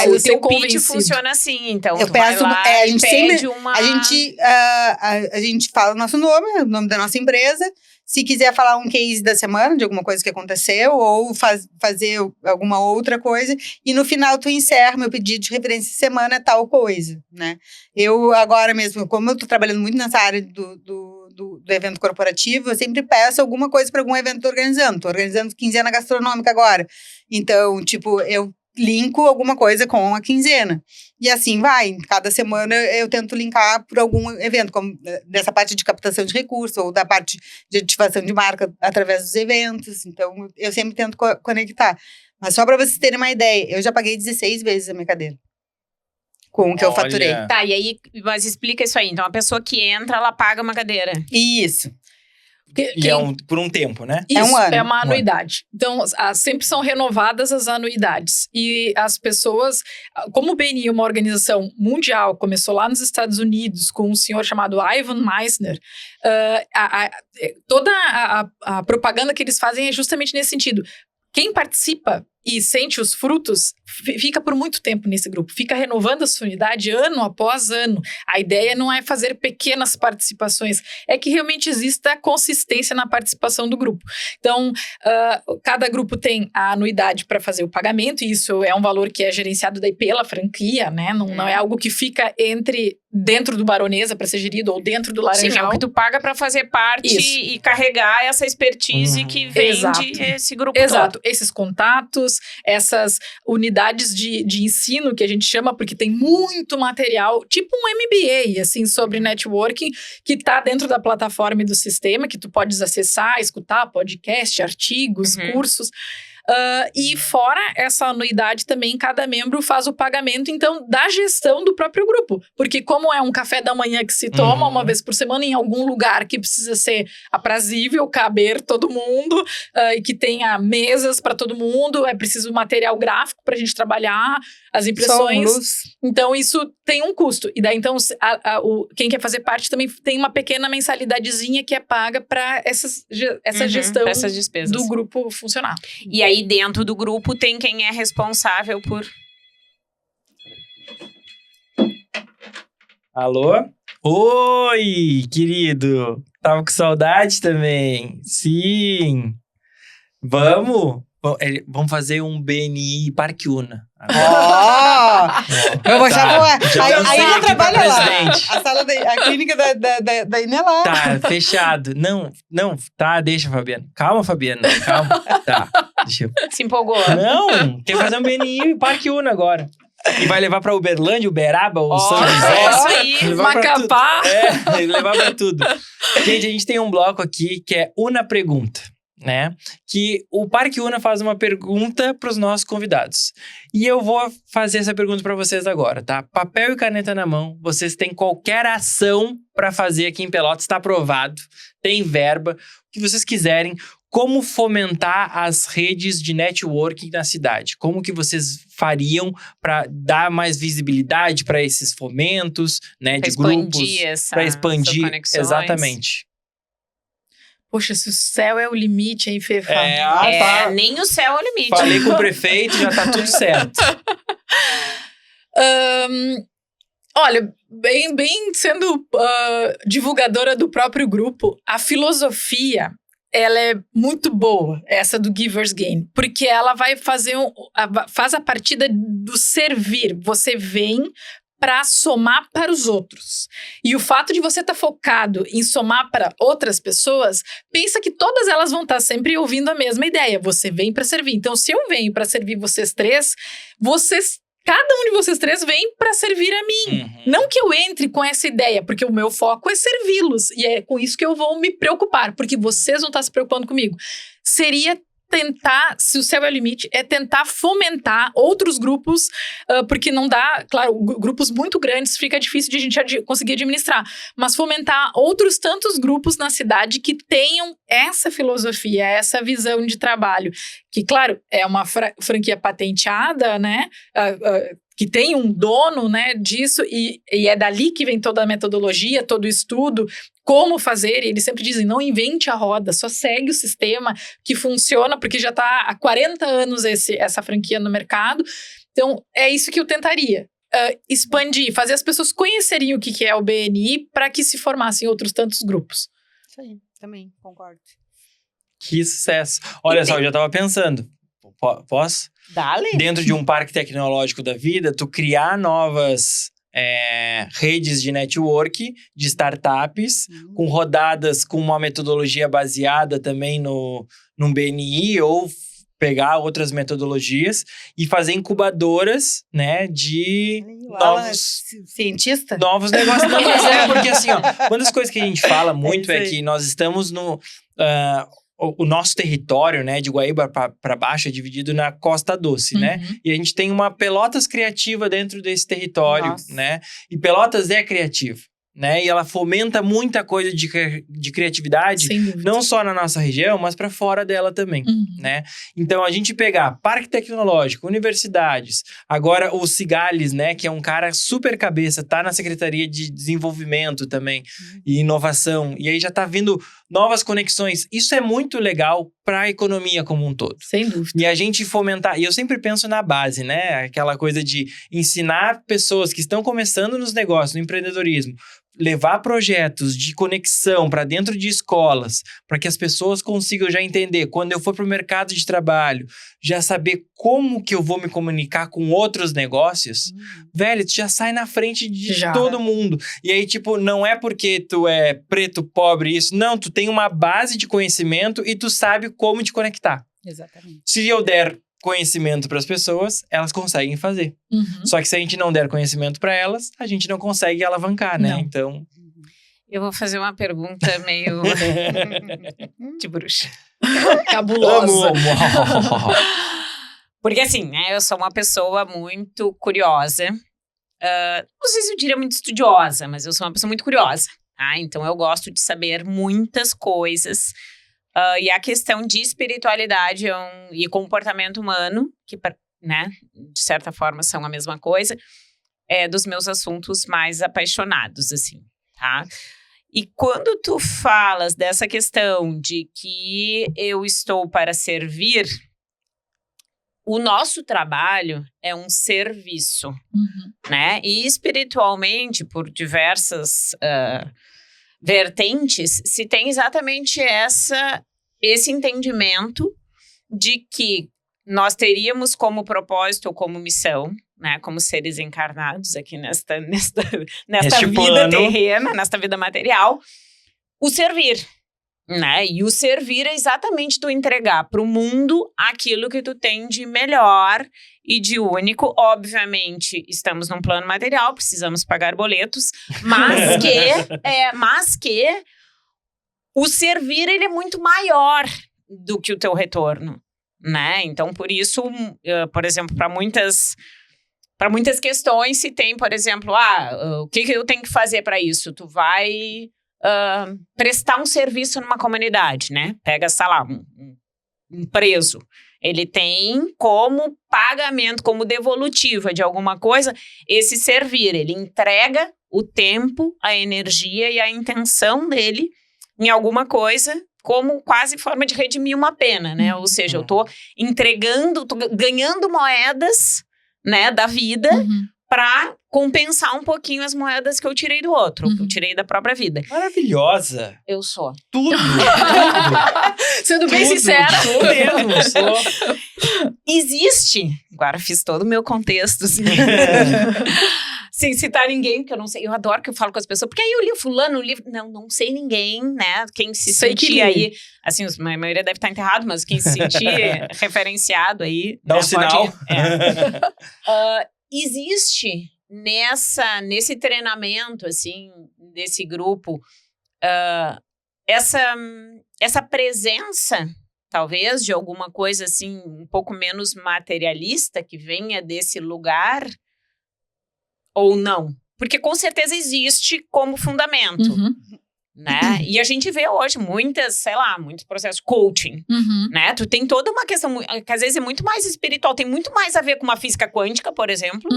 O teu pitch funciona assim, então. Eu peço, a gente sempre, uma... a gente fala o nosso nome, o nome da nossa empresa. Se quiser falar um case da semana, de alguma coisa que aconteceu, ou fazer alguma outra coisa, e no final tu encerra, meu pedido de referência de semana é tal coisa, né? Eu agora mesmo, como eu tô trabalhando muito nessa área do evento corporativo, eu sempre peço alguma coisa para algum evento que eu tô organizando. Tô organizando quinzena gastronômica agora. Então, tipo, eu linko alguma coisa com a quinzena. E assim vai. Cada semana eu tento linkar por algum evento, como dessa parte de captação de recursos, ou da parte de ativação de marca através dos eventos. Então, eu sempre tento conectar. Mas só para vocês terem uma ideia, eu já paguei 16 vezes a minha cadeira. com o que eu faturei. Tá, e aí, mas explica isso aí. Então, a pessoa que entra, ela paga uma cadeira. Isso. E por um tempo, né? Isso, É um ano. é uma anuidade. Então, sempre são renovadas as anuidades. E as pessoas, como o BNI é uma organização mundial, começou lá nos Estados Unidos com um senhor chamado Ivan Meissner, toda a propaganda que eles fazem é justamente nesse sentido. Quem participa e sente os frutos, fica por muito tempo nesse grupo. Fica renovando a sua unidade ano após ano. A ideia não é fazer pequenas participações, é que realmente exista consistência na participação do grupo. Então, cada grupo tem a anuidade para fazer o pagamento, e isso é um valor que é gerenciado daí pela franquia, né? Não é algo que fica dentro do Baronesa para ser gerido ou dentro do Laranjal. Sim, é o que tu paga para fazer parte e carregar essa expertise que vem esse grupo Exato. todo. Esses contatos, essas unidades de ensino que a gente chama, porque tem muito material, tipo um MBA, assim, sobre networking, que está dentro da plataforma e do sistema, que tu podes acessar, escutar podcast, artigos, cursos. E fora essa anuidade também, cada membro faz o pagamento, então, da gestão do próprio grupo. Porque como é um café da manhã que se toma uma vez por semana em algum lugar que precisa ser aprazível, caber todo mundo, e que tenha mesas para todo mundo, é preciso material gráfico para a gente trabalhar, as impressões. Então, isso tem um custo. E daí, então, quem quer fazer parte também tem uma pequena mensalidadezinha que é paga para essa gestão essas despesas do grupo funcionar. E aí, dentro do grupo, tem quem é responsável por... Alô? Oi, querido. Tava com saudade também. Sim. Vamos fazer um BNI Parque Una. Eu vou chamar. A Ina trabalha lá. A clínica da Ina é lá. Tá, fechado. Não, tá, deixa, Fabiana. Calma, Fabiana, calma. Tá, deixa eu... Se empolgou. Não, quer fazer um BNI Parque Una agora. E vai levar pra Uberlândia, Uberaba, ou São José. Isso aí. Macapá. Levar pra tudo. Gente, a gente tem um bloco aqui que é Una Pergunta, né? Que o Parque Una faz uma pergunta pros nossos convidados. E eu vou fazer essa pergunta pra vocês agora, tá? Papel e caneta na mão. Vocês têm qualquer ação pra fazer aqui em Pelotas, está aprovado. Tem verba, o que vocês quiserem. Como fomentar as redes de networking na cidade? Como que vocês fariam para dar mais visibilidade para esses fomentos, né, de grupos? Para expandir, exatamente. Poxa, se o céu é o limite, hein, Fê? Tá. Nem o céu é o limite. Falei com o prefeito, já tá tudo certo. Olha, bem sendo divulgadora do próprio grupo, a filosofia... ela é muito boa, essa do Giver's Gain, porque ela vai faz a partida do servir. Você vem para somar para os outros. E o fato de você estar focado em somar para outras pessoas, pensa que todas elas vão estar sempre ouvindo a mesma ideia. Você vem para servir. Então, se eu venho para servir vocês três, cada um de vocês três vem para servir a mim. Não que eu entre com essa ideia, porque o meu foco é servi-los. E é com isso que eu vou me preocupar, porque vocês vão estar se preocupando comigo. Seria tentar, se o céu é o limite, é tentar fomentar outros grupos, porque não dá, claro, grupos muito grandes fica difícil de a gente conseguir administrar, mas fomentar outros tantos grupos na cidade que tenham essa filosofia, essa visão de trabalho, que, claro, é uma franquia patenteada, né, que tem um dono, né, disso, e é dali que vem toda a metodologia, todo o estudo, como fazer, e eles sempre dizem, não invente a roda, só segue o sistema que funciona, porque já está há 40 anos essa franquia no mercado. Então, é isso que eu tentaria. Expandir, fazer as pessoas conhecerem o que é o BNI para que se formassem outros tantos grupos. Isso aí, também, concordo. Que sucesso. Olha só, eu já estava pensando, posso? Dale. Dentro de um parque tecnológico da vida, tu criar novas redes de network, de startups, com rodadas com uma metodologia baseada também num BNI, ou pegar outras metodologias e fazer incubadoras, né, de novos... Cientista? Novos negócios. Não, mas porque assim, ó, uma das coisas que a gente fala muito é que nós estamos no... o nosso território, né, de Guaíba para baixo é dividido na Costa Doce, né? E a gente tem uma Pelotas criativa dentro desse território, né? E Pelotas é criativa, né? E ela fomenta muita coisa de criatividade, não só na nossa região, mas para fora dela também, né? Então, a gente pegar Parque Tecnológico, universidades, agora o Cigales, né? Que é um cara super cabeça, tá na Secretaria de Desenvolvimento também e Inovação. E aí já tá vindo novas conexões. Isso é muito legal para a economia como um todo. Sem dúvida. E a gente fomentar... E eu sempre penso na base, né? Aquela coisa de ensinar pessoas que estão começando nos negócios, no empreendedorismo, levar projetos de conexão para dentro de escolas, para que as pessoas consigam já entender, quando eu for para o mercado de trabalho, já saber como que eu vou me comunicar com outros negócios, velho, tu já sai na frente de todo mundo. E aí, tipo, não é porque tu é preto, pobre, isso. Não, tu tem uma base de conhecimento e tu sabe como te conectar. Exatamente. Se eu der conhecimento para as pessoas, elas conseguem fazer. Só que se a gente não der conhecimento para elas, a gente não consegue alavancar, né? Não. Então... Eu vou fazer uma pergunta meio de bruxa. Cabulosa. Porque assim, né? Eu sou uma pessoa muito curiosa. Não sei se eu diria muito estudiosa, mas eu sou uma pessoa muito curiosa. Tá? Então, eu gosto de saber muitas coisas. E a questão de espiritualidade e comportamento humano, que, né, de certa forma são a mesma coisa, é dos meus assuntos mais apaixonados, assim, tá? E quando tu falas dessa questão de que eu estou para servir, o nosso trabalho é um serviço, né? E espiritualmente, por diversas vertentes, se tem exatamente esse entendimento de que nós teríamos como propósito ou como missão, né, como seres encarnados aqui nesta vida terrena, nesta vida material, o servir, né? E o servir é exatamente tu entregar para o mundo aquilo que tu tem de melhor e de único. Obviamente, estamos num plano material, precisamos pagar boletos, mas que o servir, ele é muito maior do que o teu retorno, né? Então, por isso, por exemplo, para muitas questões, se tem, por exemplo, o que eu tenho que fazer para isso? Tu vai prestar um serviço numa comunidade, né? Pega, sei lá, um preso. Ele tem como pagamento, como devolutiva de alguma coisa, esse servir. Ele entrega o tempo, a energia e a intenção dele em alguma coisa, como quase forma de redimir uma pena, né? Ou seja, eu tô ganhando moedas, né, da vida, para compensar um pouquinho as moedas que eu tirei do outro, que eu tirei da própria vida. Maravilhosa! Eu sou. Tudo! Sendo bem sincera. Sou mesmo, sou. Existe. Agora fiz todo o meu contexto, assim. Sem citar ninguém, porque eu não sei. Eu adoro que eu falo com as pessoas. Porque aí eu li fulano, não sei ninguém, né? Quem se sentir aí... Assim, a maioria deve estar enterrado, mas quem se sentir referenciado aí... Dá né, um sinal. Existe nesse treinamento, assim, desse grupo, essa presença, talvez, de alguma coisa, assim, um pouco menos materialista, que venha desse lugar, ou não? Porque com certeza existe como fundamento, né? E a gente vê hoje muitos processos de coaching, né? Tu tem toda uma questão que às vezes é muito mais espiritual, tem muito mais a ver com uma física quântica, por exemplo,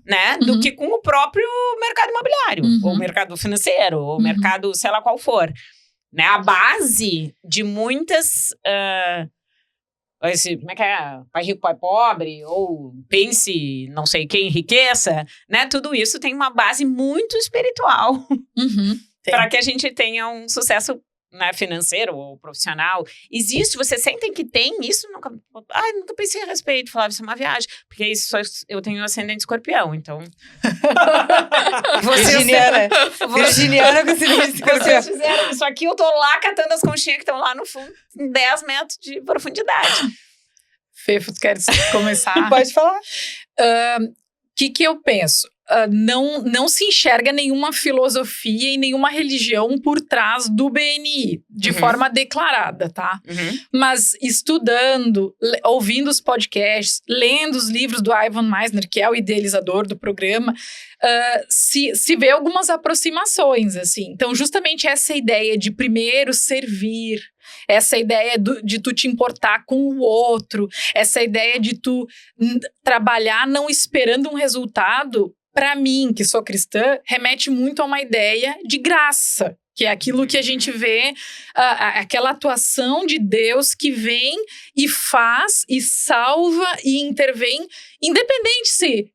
né? Do que com o próprio mercado imobiliário, ou mercado financeiro, ou mercado, sei lá qual for. Né? A base de muitas... como é que é? Pai rico, pai pobre, ou pense não sei quem, enriqueça, né? Tudo isso tem uma base muito espiritual para que a gente tenha um sucesso, né, financeiro ou profissional. Existe, vocês sentem que tem isso? Nunca pensei a respeito, falava, isso é uma viagem. Porque isso, eu tenho ascendente escorpião, então... Virginiana com ascendente escorpião. Vocês fizeram isso aqui, eu tô lá catando as conchinhas que estão lá no fundo, 10 metros de profundidade. Fefo, tu queres começar? Pode falar. Que eu penso? não se enxerga nenhuma filosofia e nenhuma religião por trás do BNI, de forma declarada, tá? Mas estudando, ouvindo os podcasts, lendo os livros do Ivan Misner, que é o idealizador do programa, se vê algumas aproximações, assim. Então, justamente essa ideia de primeiro servir, essa ideia de tu te importar com o outro, essa ideia de tu trabalhar não esperando um resultado, para mim, que sou cristã, remete muito a uma ideia de graça, que é aquilo que a gente vê, aquela atuação de Deus que vem e faz, e salva, e intervém, independente se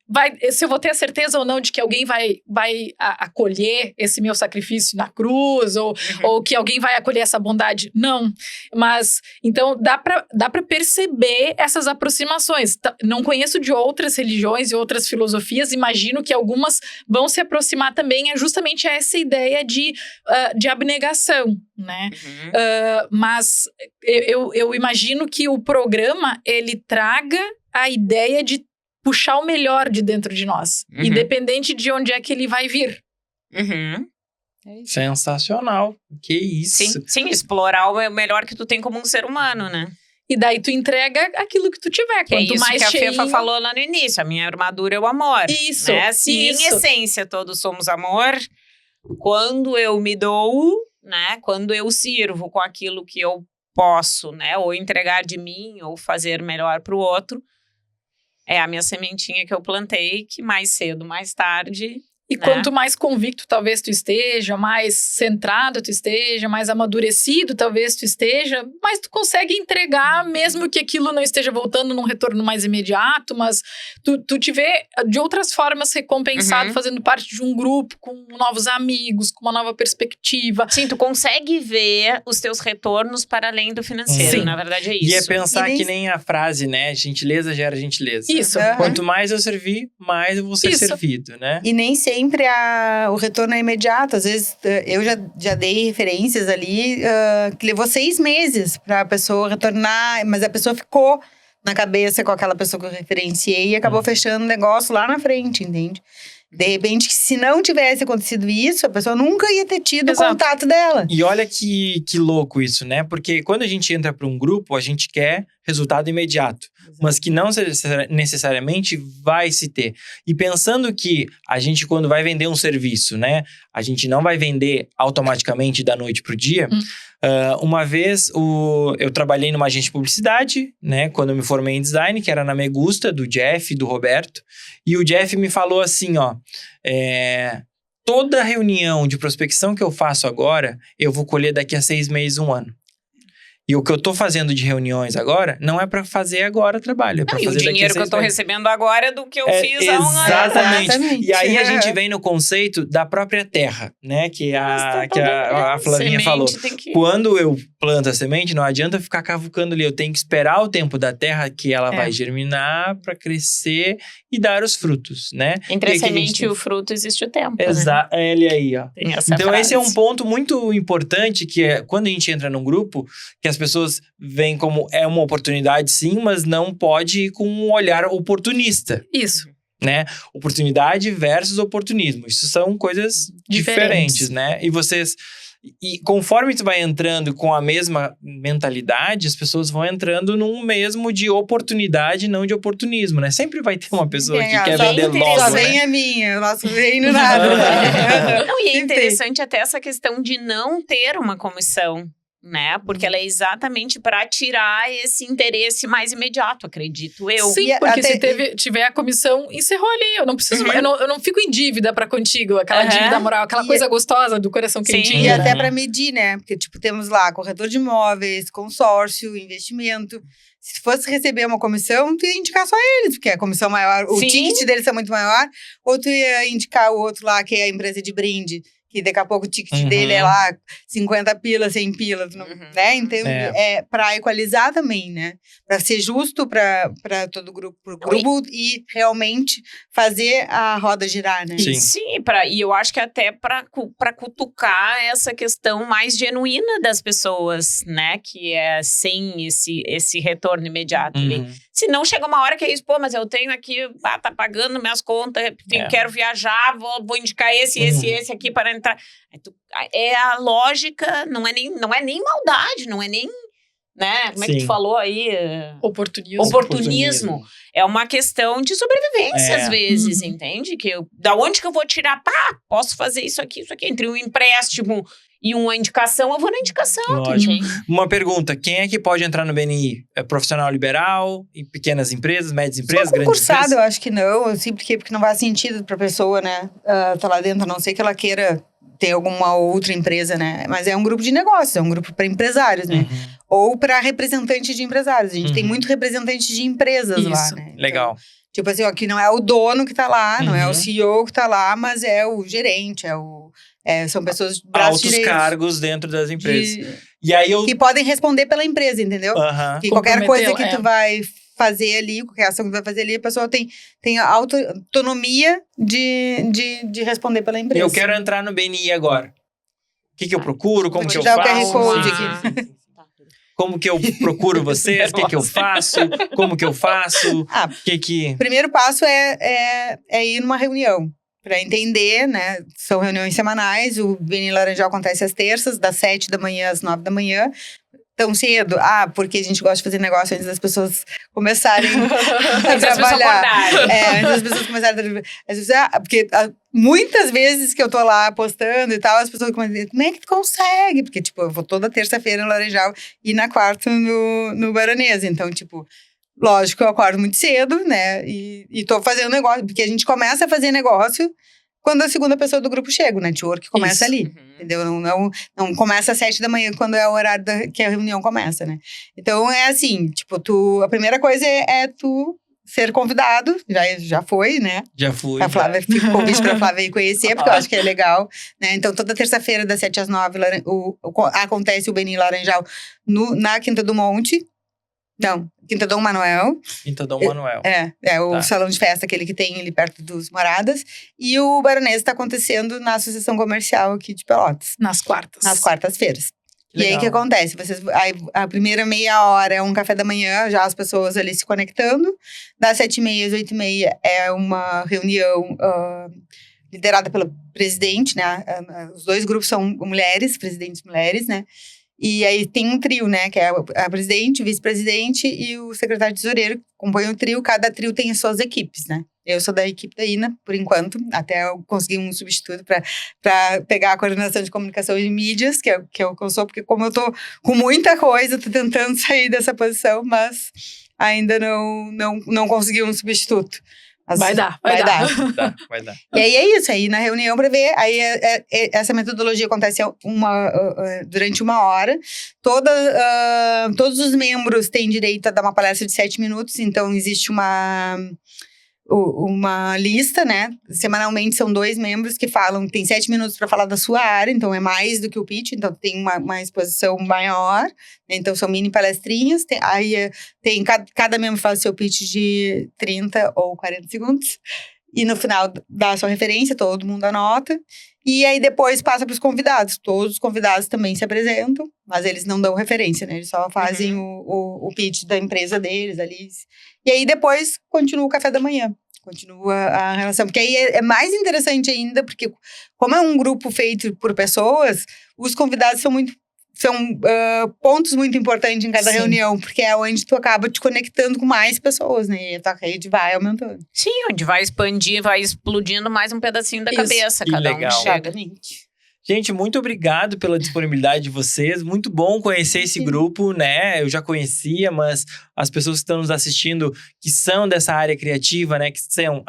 eu vou ter a certeza ou não de que alguém vai acolher esse meu sacrifício na cruz, ou que alguém vai acolher essa bondade. Não. Mas, então, dá pra perceber essas aproximações. Não conheço de outras religiões e outras filosofias, imagino que algumas vão se aproximar também justamente a essa ideia de abnegação, né? Mas eu imagino que o programa, ele traga a ideia de puxar o melhor de dentro de nós, independente de onde é que ele vai vir. Sensacional. Que isso. Sim, explorar o melhor que tu tem como um ser humano, né? E daí tu entrega aquilo que tu tiver. Que Quanto é isso mais que cheinho... a Fefa falou lá no início. A minha armadura é o amor. Isso, né? Se em essência todos somos amor, quando eu me dou, né? Quando eu sirvo com aquilo que eu posso, né? Ou entregar de mim, ou fazer melhor pro outro, é a minha sementinha que eu plantei, que mais cedo, mais tarde... E quanto mais convicto talvez tu esteja, mais centrado tu esteja, mais amadurecido talvez tu esteja, mais tu consegue entregar, mesmo que aquilo não esteja voltando num retorno mais imediato, mas tu te vê de outras formas recompensado, fazendo parte de um grupo, com novos amigos, com uma nova perspectiva. Sim, tu consegue ver os teus retornos para além do financeiro, Sim. Na verdade é isso. E é pensar que nem a frase, né? Gentileza gera gentileza. Isso. Quanto mais eu servir, mais eu vou ser servido, né? E nem sempre o retorno é imediato. Às vezes, eu já dei referências ali que levou 6 meses para a pessoa retornar, mas a pessoa ficou na cabeça com aquela pessoa que eu referenciei e acabou fechando o negócio lá na frente, entende? De repente, se não tivesse acontecido isso, a pessoa nunca ia ter tido o contato dela. E olha que louco isso, né? Porque quando a gente entra para um grupo, a gente quer resultado imediato. Mas que não necessariamente vai se ter. E pensando que a gente, quando vai vender um serviço, né? A gente não vai vender automaticamente da noite pro dia. Uma vez, eu trabalhei numa agência de publicidade, né? Quando eu me formei em design, que era na Megusta, do Jeff e do Roberto. E o Jeff me falou assim, ó... toda reunião de prospecção que eu faço agora, eu vou colher daqui a 6 meses, 1 ano. E o que eu tô fazendo de reuniões agora, não é para fazer agora trabalho, é para fazer daqui a 6 meses. E o dinheiro que eu tô recebendo agora é do que eu fiz há 1 ano. Exatamente. E aí a gente vem no conceito da própria terra, né? Que a Flavinha falou. Quando eu planto a semente, não adianta ficar cavucando ali. Eu tenho que esperar o tempo da terra que ela vai germinar para crescer e dar os frutos, né? Entre a semente e o fruto existe o tempo, Exato. né? Ele aí, ó. Então frase. Esse é um ponto muito importante, que é quando a gente entra num grupo, que as pessoas veem como é uma oportunidade sim, mas não pode ir com um olhar oportunista. Isso. Né? Oportunidade versus oportunismo. Isso são coisas diferentes, né? E conforme tu vai entrando com a mesma mentalidade, as pessoas vão entrando num mesmo de oportunidade, não de oportunismo, né? Sempre vai ter uma pessoa que quer vender logo, Só né? vem a minha, o nosso reino nada. Não, e é interessante até essa questão de não ter uma comissão, né? Porque ela é exatamente para tirar esse interesse mais imediato, acredito eu. Sim, porque se tiver a comissão, encerrou ali. Eu não preciso, eu não fico em dívida para contigo, aquela dívida moral, aquela coisa gostosa do coração quentinho. E até para medir, né? Porque, temos lá corretor de imóveis, consórcio, investimento. Se fosse receber uma comissão, tu ia indicar só eles, porque a comissão maior, o ticket deles é muito maior. Ou tu ia indicar o outro lá, que é a empresa de brinde, que daqui a pouco o ticket dele é lá 50 pila, 100 pila, né? Então, para equalizar também, né? Para ser justo para todo o grupo, e realmente fazer a roda girar, né? Sim, e eu acho que até para cutucar essa questão mais genuína das pessoas, né? Que é sem esse retorno imediato. Se não, chega uma hora que é isso, pô, mas eu tenho aqui, tá pagando minhas contas, quero viajar, vou indicar esse aqui para entrar. É a lógica, não é nem maldade, não é nem, né? Como é que tu falou aí? Oportunismo. É uma questão de sobrevivência, às vezes, entende? Da onde que eu vou tirar? Posso fazer isso aqui. Entre um empréstimo e uma indicação, eu vou na indicação. Uma pergunta, quem é que pode entrar no BNI? É profissional liberal, em pequenas empresas, médias empresas, grandes empresas? Eu acho que não, assim, porque não faz sentido pra pessoa, né, tá lá dentro, a não ser que ela queira ter alguma outra empresa, né, mas é um grupo de negócios, é um grupo para empresários, né, ou para representantes de empresários, a gente tem muito representante de empresas lá, né. Legal. Então, tipo assim, ó, que não é o dono que tá lá, não é o CEO que tá lá, mas é o gerente, são pessoas de braços altos cargos dentro das empresas. E aí que podem responder pela empresa, entendeu? Que qualquer coisa que tu vai fazer ali, qualquer ação que tu vai fazer ali, a pessoa tem a autonomia de responder pela empresa. Eu quero entrar no BNI agora. O que eu procuro? Como que eu faço? Vou te dar o QR Code aqui. Como que eu procuro vocês? O que eu faço? Como que eu faço? O primeiro passo é ir numa reunião. Para entender, né? São reuniões semanais. O BNI Laranjal acontece às terças, das 7 da manhã às 9 da manhã. Tão cedo? Porque a gente gosta de fazer negócio antes das pessoas começarem a trabalhar. Antes das pessoas começarem a trabalhar. Porque muitas vezes que eu tô lá postando e tal, as pessoas começam a dizer, como é que tu consegue? Porque, tipo, eu vou toda terça-feira no Laranjal e na quarta no Baronesa. Então, tipo, lógico, eu acordo muito cedo, né? E tô fazendo negócio. Porque a gente começa a fazer negócio quando a segunda pessoa do grupo chega, o network começa ali, entendeu? Não começa às 7 da manhã, quando é o horário que a reunião começa, né? Então, é assim, tipo, a primeira coisa é tu ser convidado, já foi, né? Já fui. A Flávia, fica o convite pra Flávia ir conhecer, porque eu acho que é legal, né? Então, toda terça-feira, das 7 às 9, acontece o BNI Laranjal na Quinta do Monte. Não, Quinta Dom Manuel. Quinta Dom Manuel. É o salão de festa, aquele que tem ali perto dos Moradas. E o Baronesa está acontecendo na Associação Comercial aqui de Pelotas. Nas quartas. Nas quartas-feiras. E aí, o que acontece? A primeira meia hora é um café da manhã, já as pessoas ali se conectando. Das 7h30 às 8h30 é uma reunião liderada pela presidente, né? Os dois grupos são mulheres, presidentes mulheres, né? E aí tem um trio, né? Que é a presidente, o vice-presidente e o secretário tesoureiro, que compõem o trio. Cada trio tem as suas equipes, né? Eu sou da equipe da INA, por enquanto. Até eu consegui um substituto para pegar a coordenação de comunicação e mídias, que é o que eu sou. Porque como eu tô com muita coisa, tô tentando sair dessa posição, mas ainda não consegui um substituto. Vai dar. E aí é isso, aí na reunião para ver, aí essa metodologia acontece durante 1 hora. Todos os membros têm direito a dar uma palestra de 7 minutos, então existe uma lista, né? Semanalmente são 2 membros que falam, tem 7 minutos para falar da sua área, então é mais do que o pitch, então tem uma exposição maior, né? Então são mini palestrinhas, cada membro faz seu pitch de 30 ou 40 segundos, e no final dá a sua referência, todo mundo anota, e aí depois passa para os convidados, todos os convidados também se apresentam, mas eles não dão referência, né? Eles só fazem o pitch da empresa deles ali, e aí depois continua o café da manhã. Continua a relação. Porque aí é mais interessante ainda, porque como é um grupo feito por pessoas, os convidados são pontos muito importantes em cada reunião, porque é onde tu acaba te conectando com mais pessoas, né? E a tua rede vai aumentando. Sim, onde vai expandir, vai explodindo mais um pedacinho da cabeça. Cada um chega. Gente, muito obrigado pela disponibilidade de vocês. Muito bom conhecer esse grupo, né? Eu já conhecia, mas as pessoas que estão nos assistindo, que são dessa área criativa, né? Que são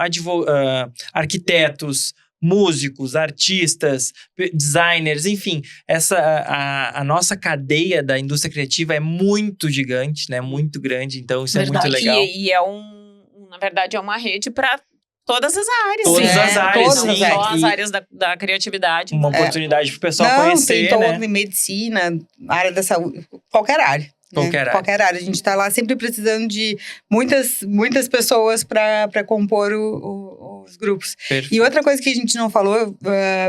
arquitetos, músicos, artistas, designers, enfim. A nossa cadeia da indústria criativa é muito gigante, né? Muito grande, então isso é muito legal. E na verdade, é uma rede para todas as áreas. Todas sim. as áreas, todas sim. as áreas. Só as E áreas da criatividade. uma oportunidade pro pessoal Não, conhecer, tem todo, né? em medicina, área da saúde, qualquer área. Qualquer área. A gente está lá sempre precisando de muitas pessoas para compor os grupos. Perfeito. E outra coisa que a gente não falou,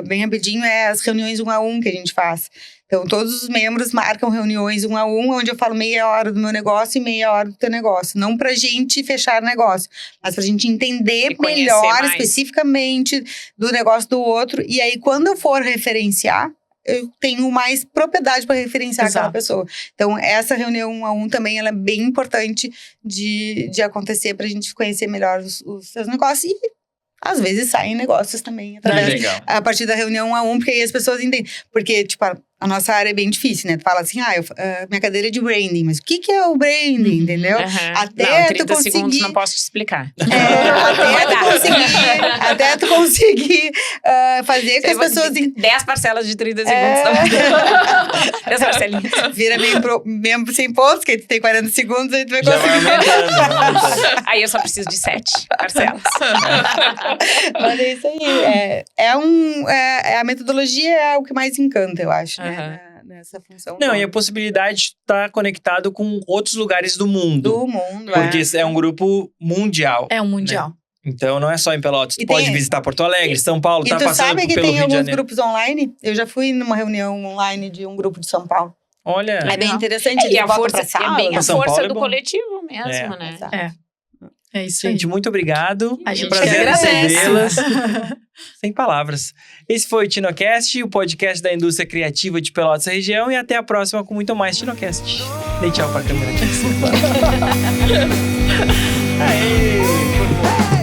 bem rapidinho, é as reuniões 1 a 1 que a gente faz. Então, todos os membros marcam reuniões 1 a 1, onde eu falo meia hora do meu negócio e meia hora do teu negócio. Não pra gente fechar negócio, mas pra gente entender E conhecer melhor, mais. especificamente, do negócio do outro. E aí, quando eu for referenciar, eu tenho mais propriedade para referenciar aquela Exato. pessoa. Então, essa reunião 1 a 1 também ela é bem importante de acontecer pra gente conhecer melhor os seus negócios. E, às vezes, saem negócios também através Legal. a partir da reunião 1 a 1, porque aí as pessoas entendem. Porque, tipo, a nossa área é bem difícil, né? Tu fala assim, minha cadeira é de branding. Mas o que é o branding, entendeu? Aham. Até não, em tu 30 segundos conseguir- não posso te explicar. Até tu conseguir fazer com que as pessoas... 10 parcelas de 30 segundos. É. 10 parcelinhas. Vira membro sem pontos, que tu tem 40 segundos, aí tu vai Já vai conseguir. aumentando, vai aumentando. Aí eu só preciso de 7 parcelas. Mas é isso aí. A metodologia é o que mais encanta, eu acho, né? Nessa função. Não, toda. e a possibilidade de estar conectado com outros lugares do mundo. Do mundo, Porque é um grupo mundial. É um mundial. Então, não é só em Pelotas. Tu E pode tem- visitar Porto Alegre, São Paulo, E tá tu passando sabe que pelo tem Rio de alguns Janeiro. grupos online? Eu já fui numa reunião online de um grupo de São Paulo. Olha, É bem Legal. interessante. E Eles a botam força, pra sala. é bem a São força Paulo é do bom. coletivo mesmo, né? Exato. É isso aí. gente, muito obrigado. A É um gente prazer que agradece. recebê-las. Sem palavras. Esse foi o Tinocast, o podcast da indústria criativa de Pelotas região. E até a próxima com muito mais Tinocast. Dei tchau pra câmera. Aê!